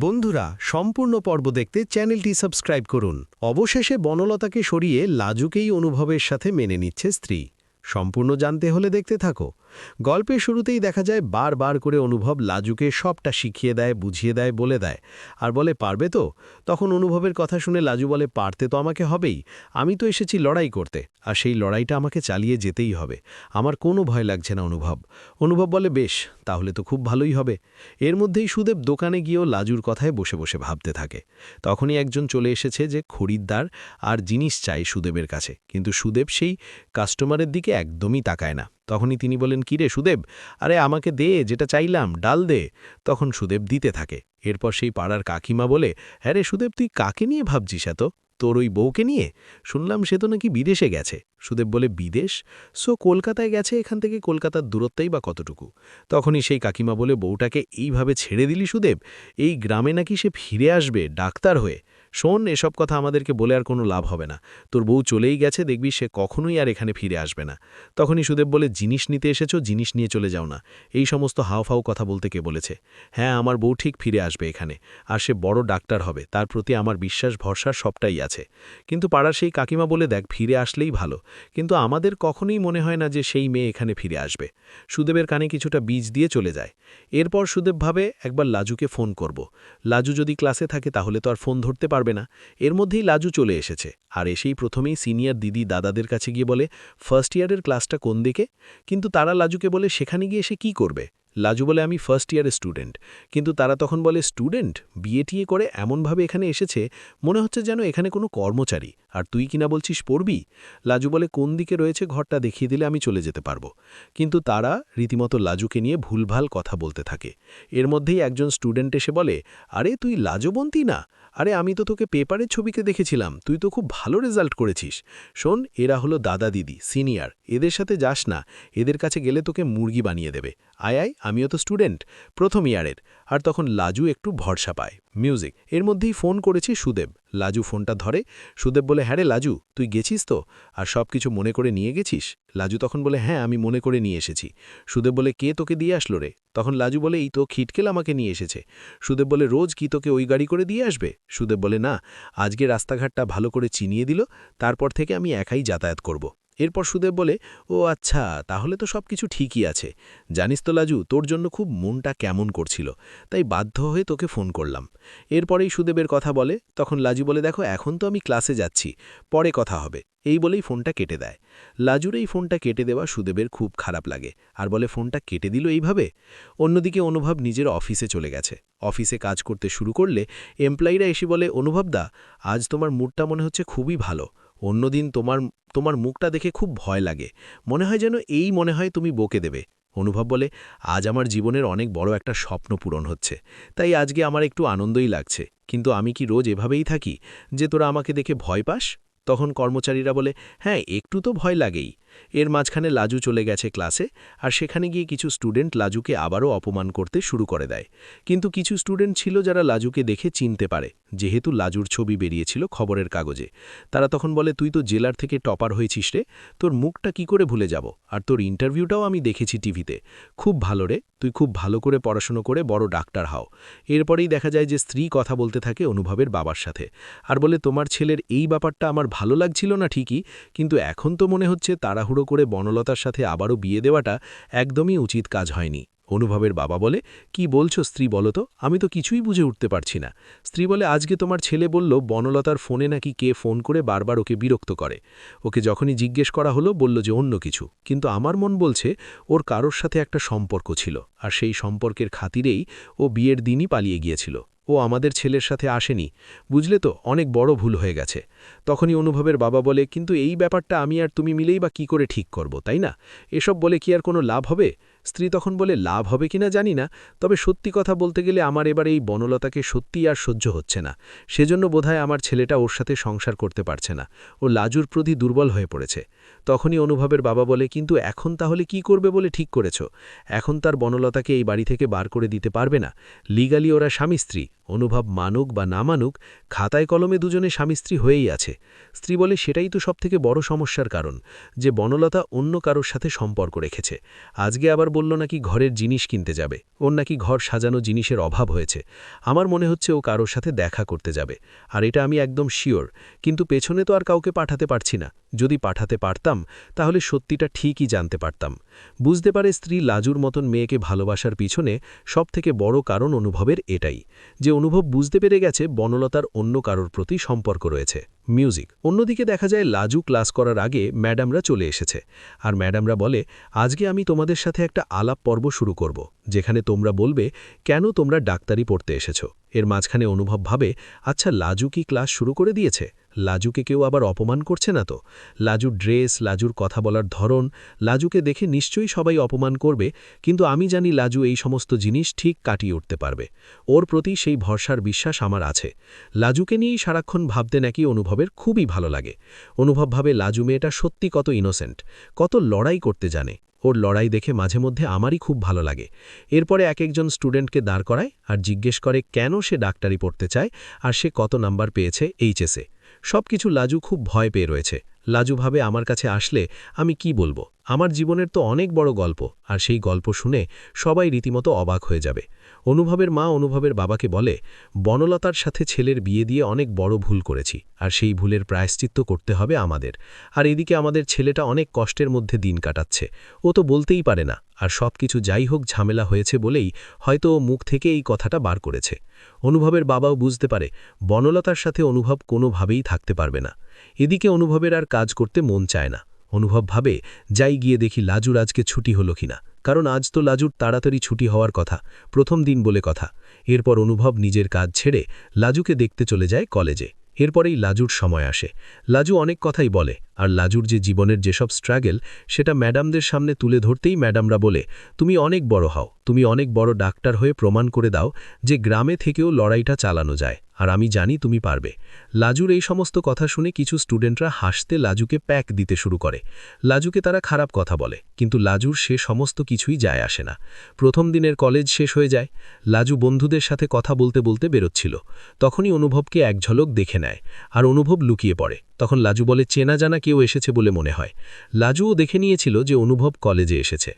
বন্ধুরা, সম্পূর্ণ পর্ব দেখতে চ্যানেলটি সাবস্ক্রাইব করুন। অবশেষে বনলতাকে সরিয়ে লাজুকেই অনুভবের সাথে মেনে নিচ্ছে স্ত্রী। সম্পূর্ণ জানতে হলে দেখতে থাকো। গল্পের শুরুতেই দেখা যায় বারবার করে অনুভব লাজুকে সবটা শিখিয়ে দেয়, বুঝিয়ে দেয়, বলে দেয়, আর বলে পারবে তো। তখন অনুভবের কথা শুনে লাজু বলে পারতে তো আমাকে হবেই, আমি তো এসেছি লড়াই করতে, আর সেই লড়াইটা আমাকে চালিয়ে যেতেই হবে। আমার কোনো ভয় লাগছে না অনুভব। অনুভব বলে বেশ, তাহলে তো খুব ভালোই হবে। এর মধ্যেই সুদেব দোকানে গিয়েও লাজুর কথায় বসে বসে ভাবতে থাকে। তখনই একজন চলে এসেছে যে খরিদ্দার আর জিনিস চাই সুদেবের কাছে, কিন্তু সুদেব সেই কাস্টমারের দিকে একদমই তাকায় না। তখনই তিনি বলেন, কিরে সুদেব, আরে আমাকে দে, যেটা চাইলাম ডাল দে। তখন সুদেব দিতে থাকে। এরপর সেই পাড়ার কাকিমা বলে, হ্যাঁ রে সুদেব, তুই কাকে নিয়ে ভাবছিস এত? তোর ওই বউকে নিয়ে? শুনলাম সে তো নাকি বিদেশে গেছে। সুদেব বলে, বিদেশ? কলকাতায় গেছে, এখান থেকে কলকাতার দূরত্বই বা কতটুকু? তখনই সেই কাকিমা বলে, বউটাকে এইভাবে ছেড়ে দিলি সুদেব? এই গ্রামে নাকি সে ফিরে আসবে ডাক্তার হয়ে। শোন, এসব কথা আমাদেরকে বলে আর কোনো লাভ হবে না। তোর বউ চলেই গেছে, দেখবি সে কখনোই আর এখানে ফিরে আসবে না। তখনই সুদেব বলে, জিনিস নিতে এসেছো, জিনিস নিয়ে চলে যাও না। এই সমস্ত হাওফাও কথা বলতে কে বলেছে? হ্যাঁ, আমার বউ ঠিক ফিরে আসবে এখানে, আর সে বড় ডাক্তার হবে, তার প্রতি আমার বিশ্বাস ভরসা সবটাই আছে। কিন্তু পাড়ার সেই কাকিমা বলে, দেখ, ফিরে আসলেই ভালো, কিন্তু আমাদের কখনোই মনে হয় না যে সেই মেয়ে এখানে ফিরে আসবে। সুদেবের কানে কিছুটা বীজ দিয়ে চলে যায়। এরপর সুদেব ভাবে একবার লাজুকে ফোন করব। লাজু যদি ক্লাসে থাকে তাহলে তো আর ফোন ধরতে পারবে না। এর মধ্যেই লাজু চলে এসেছে, আর এসেই প্রথমেই সিনিয়র দিদি দাদাদের কাছে গিয়ে বলে, ফার্স্ট ইয়ারের ক্লাসটা কোন দিকে? কিন্তু তারা লাজুকে বলে, সেখানে গিয়ে সে কী করবে? লাজু বলে, আমি ফার্স্ট ইয়ারের স্টুডেন্ট। কিন্তু তারা তখন বলে, স্টুডেন্ট বিএ করে এমনভাবে এখানে এসেছে, মনে হচ্ছে যেন এখানে কোনো কর্মচারী, আর তুই কিনা বলছিস পড়বি? লাজু বলে, কোন দিকে রয়েছে ঘরটা দেখিয়ে দিলে আমি চলে যেতে পারবো। কিন্তু তারা রীতিমতো লাজুকে নিয়ে ভুলভাল কথা বলতে থাকে। এর মধ্যেই একজন স্টুডেন্ট এসে বলে, আরে তুই লাজবন্তী না? আরে আমি তো তোকে পেপারের ছবিতে দেখেছিলাম, তুই তো খুব ভালো রেজাল্ট করেছিস। শোন, এরা হলো দাদা দিদি সিনিয়র, এদের সাথে যাস না, এদের কাছে গেলে তোকে মুরগি বানিয়ে দেবে। আয় আয়, আমিও তো স্টুডেন্ট, প্রথম ইয়ারের। আর তখন লাজু একটু ভরসা পায়। মিউজিক। এর মধ্যেই ফোন করেছি সুদেব। লাজু ফোনটা ধরে। সুদেব বলে, হ্যাঁ রে লাজু, তুই গেছিস তো? আর সব কিছু মনে করে নিয়ে গেছিস? লাজু তখন বলে, হ্যাঁ, আমি মনে করে নিয়ে এসেছি। সুদেব বলে, কে তোকে দিয়ে আসলো রে? তখন লাজু বলে, এই তো খিটকেল আমাকে নিয়ে এসেছে। সুদেব বলে, রোজ কি তোকে ওই গাড়ি করে দিয়ে আসবে? সুদেব বলে, না, আজকে রাস্তাঘাটটা ভালো করে চিনিয়ে দিল, তারপর থেকে আমি একাই যাতায়াত করব। এরপর সুদেব বলে, ও আচ্ছা, তাহলে তো সব কিছু ঠিকই আছে। জানিস তো লাজু, তোর জন্য খুব মনটা কেমন করছিল, তাই বাধ্য হয়ে তোকে ফোন করলাম। এরপরেই সুদেবের কথা বলে। তখন লাজু বলে, দেখো, এখন তো আমি ক্লাসে যাচ্ছি, পরে কথা হবে। এই বলেই ফোনটা কেটে দেয়। লাজুর এই ফোনটা কেটে দেওয়া সুদেবের খুব খারাপ লাগে, আর বলে, ফোনটা কেটে দিল এইভাবে। অন্যদিকে অনুভব নিজের অফিসে চলে গেছে। অফিসে কাজ করতে শুরু করলে এমপ্লয়িরা এসে বলে, অনুভবদা, আজ তোমার মুডটা মনে হচ্ছে খুবই ভালো। অন্যদিন তোমার মুখটা দেখে খুব ভয় লাগে, মনে হয় যেন মনে হয় তুমি বকে দেবে। অনুভব বলে, আজ আমার জীবনের অনেক বড় একটা স্বপ্ন পূরণ হচ্ছে, তাই আজকে আমার একটু আনন্দই লাগছে। কিন্তু আমি কি রোজ এভাবেই থাকি যে তোরা আমাকে দেখে ভয় পাস? তখন কর্মচারীরা বলে, হ্যাঁ, একটু তো ভয় লাগেই। এর মাঝখানে লাজু চলে গেছে ক্লাসে, আর সেখানে গিয়ে কিছু স্টুডেন্ট লাজুকে আবারও অপমান করতে শুরু করে দেয়। কিন্তু কিছু স্টুডেন্ট ছিল যারা লাজুকে দেখে চিনতে পারে, যেহেতু লাজুর ছবি বেরিয়েছিল খবরের কাগজে। তারা তখন বলে, তুই তো জেলার থেকে টপার হয়েছিস রে, তোর মুখটা কি করে ভুলে যাব? আর তোর ইন্টারভিউটাও আমি দেখেছি টিভিতে, খুব ভালো রে, তুই খুব ভালো করে পড়াশুনো করে বড় ডাক্তার হও। এরপরেই দেখা যায় যে স্ত্রী কথা বলতে থাকে অনুভবের বাবার সাথে, আর বলে, তোমার ছেলের এই ব্যাপারটা আমার ভালো লাগছিল না ঠিকই, কিন্তু এখন তো মনে হচ্ছে তাড়াহুড়ো করে বনলতার সাথে আবারও বিয়ে দেওয়াটা একদমই উচিত কাজ হয়নি। অনুভবের বাবা বলে, কি বলছো স্ত্রী, বলো তো, আমি তো কিছুই বুঝে উঠতে পারছি না। স্ত্রী বলে, আজকে তোমার ছেলে বলল বনলতার ফোনে নাকি কে ফোন করে বারবার ওকে বিরক্ত করে। ওকে যখনই জিজ্ঞেস করা হলো বলল যে অন্য কিছু, কিন্তু আমার মন বলছে ওর কারোর সাথে একটা সম্পর্ক ছিল, আর সেই সম্পর্কের খাতিরেই ও বিয়ের দিনই পালিয়ে গিয়েছিল। ও আমাদের ছেলের সাথে আসেনি, বুঝলে তো, অনেক বড় ভুল হয়ে গেছে। তখনই অনুভবের বাবা বলে, কিন্তু এই ব্যাপারটা আমি আর তুমি মিলেই বা কি করে ঠিক করব, তাই না? এসব বলে কি আর কোনো লাভ হবে? স্ত্রী তখন বলে, লাভ হবে কিনা জানি না, তবে সত্যি কথা বলতে গেলে আমার এবার এই বনলতাকে সত্যিই আর সহ্য হচ্ছে না। সেজন্য বোধহয় আমার ছেলেটা ওর সাথে সংসার করতে পারছে না, ও লাজুর প্রতি দুর্বল হয়ে পড়েছে। তখনই অনুভবের বাবা বলে, কিন্তু এখন তাহলে কি করবে বলে ঠিক করেছ? এখন তার বনলতাকে এই বাড়ি থেকে বার করে দিতে পারবে না। লিগালি ওরা স্বামী স্ত্রী, অনুভব মানুক বা না মানুক, খাতায় কলমে দুজনে স্বামী স্ত্রী হয়েই আছে। স্ত্রী বলে, সেটাই তো সবথেকে বড় সমস্যার কারণ, যে বনলতা অন্য কারোর সাথে সম্পর্ক রেখেছে। আজকে আবার বলল নাকি ঘরের জিনিস কিনতে যাবে, ওর নাকি ঘর সাজানো জিনিসের অভাব হয়েছে। আমার মনে হচ্ছে ও কারোর সাথে দেখা করতে যাবে, আর এটা আমি একদম শিওর। কিন্তু পেছনে তো আর কাউকে পাঠাতে পারছি না। যদি পাঠাতে পারতাম তাহলে সত্যিটা ঠিকই জানতে পারতাম। বুঝতে পারে স্ত্রী লাজুর মতন মেয়েকে ভালোবাসার পিছনে সবথেকে বড় কারণ অনুভবের এটাই, যে অনুভব বুঝতে পেরে গেছে বনলতার অন্য কারোর প্রতি সম্পর্ক রয়েছে। মিউজিক। অন্যদিকে দেখা যায় লাজু ক্লাস করার আগে ম্যাডামরা চলে এসেছে, আর ম্যাডামরা বলে, আজকে আমি তোমাদের সাথে একটা আলাপ পর্ব শুরু করব, যেখানে তোমরা বলবে কেন তোমরা ডাক্তারি পড়তে এসেছো। এর মাঝখানে অনুভব ভাবে, আচ্ছা লাজু কি ক্লাস শুরু করে দিয়েছে? লাজুকে কেউ আবার অপমান করছে না তো? লাজুর ড্রেস, লাজুর কথা বলার ধরন, লাজুকে দেখে নিশ্চয়ই সবাই অপমান করবে, কিন্তু আমি জানি লাজু এই সমস্ত জিনিস ঠিক কাটিয়ে উঠতে পারবে। ওর প্রতি সেই ভরসার বিশ্বাস আমার আছে। লাজুকে নিয়েই সারাক্ষণ ভাবতে নাকি অনুভবের খুবই ভালো লাগে। অনুভব ভাবে লাজু মেয়েটা সত্যি কত ইনোসেন্ট, কত লড়াই করতে জানে। ওর লড়াই দেখে মাঝে মধ্যে আমারই খুব ভালো লাগে। এরপরে এক একজন স্টুডেন্টকে দাঁড় করায় আর জিজ্ঞেস করে কেন সে ডাক্তারি পড়তে চায় আর সে কত নাম্বার পেয়েছে এইচএসে। সব কিছু লাজু খুব ভয় পেয়ে রয়েছে। লাজু ভাবে আমার কাছে আসলে আমি কি বলবো? আমার জীবনের তো অনেক বড় গল্প, আর সেই গল্প শুনে সবাই রীতিমতো অবাক হয়ে যাবে। অনুভবের মা অনুভবের বাবাকে বলে, বনলতার সাথে ছেলের বিয়ে দিয়ে অনেক বড় ভুল করেছি, আর সেই ভুলের প্রায়শ্চিত্ত করতে হবে আমাদের। আর এদিকে আমাদের ছেলেটা অনেক কষ্টের মধ্যে দিন কাটাচ্ছে, ও তো বলতেই পারে না, আর সব কিছু যাই হোক ঝামেলা হয়েছে বলেই হয়তো ও মুখ থেকে এই কথাটা বার করেছে। অনুভবের বাবাও বুঝতে পারে বনলতার সাথে অনুভব কোনোভাবেই থাকতে পারবে না। এদিকে অনুভবের আর কাজ করতে মন চায় না। অনুভব ভাবে, যাই গিয়ে দেখি লাজুর আজকে ছুটি হলো কিনা, কারণ আজ তো লাজুর তাড়াতাড়ি ছুটি হওয়ার কথা, প্রথম দিন বলে কথা। এরপর অনুভব নিজের কাজ ছেড়ে লাজুকে দেখতে চলে যায় কলেজে। এরপরেই লাজুর সময় আসে। লাজু অনেক কথাই বলে, আর লাজুর যে জীবনের যেসব স্ট্রাগল সেটা ম্যাডামদের সামনে তুলে ধরতেই ম্যাডামরা বলে, তুমি অনেক বড় হও, তুমি অনেক বড় ডাক্তার হয়ে প্রমাণ করে দাও যে গ্রামে থেকেও লড়াইটা চালানো যায়, আর আমি জানি তুমি পারবে। লাজুর এই সমস্ত কথা শুনে কিছু স্টুডেন্টরা হাসতে লাজুকে প্যাক দিতে শুরু করে। লাজুকে তারা খারাপ কথা বলে, কিন্তু লাজুর সে সমস্ত কিছুই যায় আসে না। প্রথম দিনের কলেজ শেষ হয়ে যায়। লাজু বন্ধুদের সাথে কথা বলতে বলতে বেরোচ্ছিল। তখনই অনুভবকে এক ঝলক দেখে নেয়, আর অনুভব লুকিয়ে পড়ে। তখন লাজু বলে চেনা জানা কেউ এসেছে বলে মনে হয়। লাজুও দেখে নিয়েছিল যে অনুভব কলেজে এসেছে।